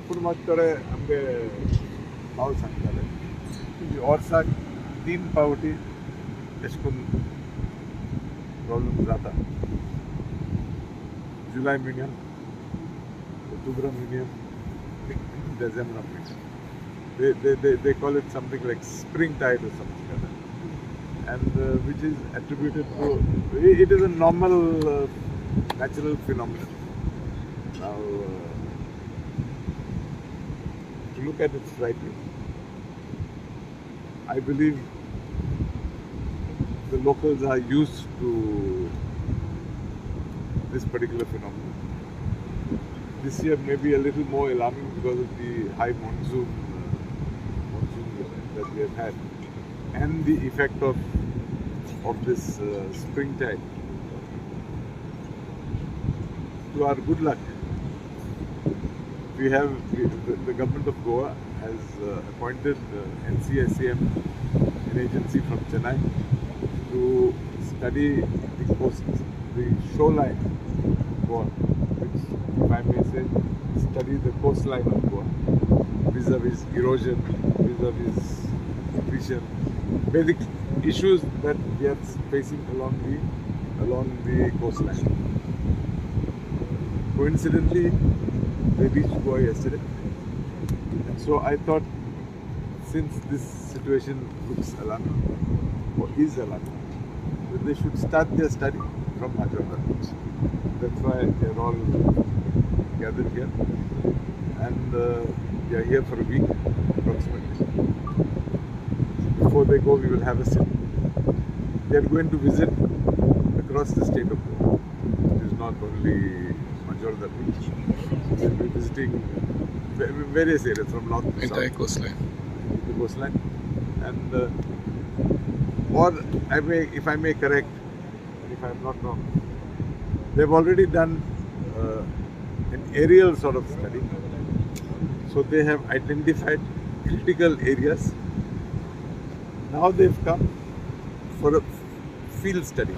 पूण मातशे आमगे भाव सांगताले की वर्साक 3 फावटी अशें करून प्रॉब्लम जाता. जुलय म्हयन्यान, ऑक्टोबर म्हयन्यान, December म्हयन्यान. They call it something like spring tide or something like that, and which is attributed to, it is a normal natural phenomenon. Now, to look at it rightly, I believe the locals are used to this particular phenomenon. This year may be a little more alarming because of the high monsoon that we have had, and the effect of this spring tide. To our good luck, the government of Goa has appointed NCSCM, an agency from Chennai, to study the coast, the shoreline of Goa, which, if I may say, study the coastline of Goa, vis-a-vis erosion, vis-a-vis depletion, basic issues that we are facing along the coastline. Coincidentally, they reached Goa yesterday, and so I thought, since this situation looks alarming, or is alarming, that they should start their study from Utorda Beach. That's why they're all gathered here, and we are here for a week approximately. Before they go, we will have a sit. They are going to visit across the state of Goa. It is not only Utorda Beach. They will be visiting various areas from north to entire south. coastline. The coastline, and or if I may correct, if I am not wrong, they've already done an aerial sort of study. So they have identified critical areas. Now they've come for a field study.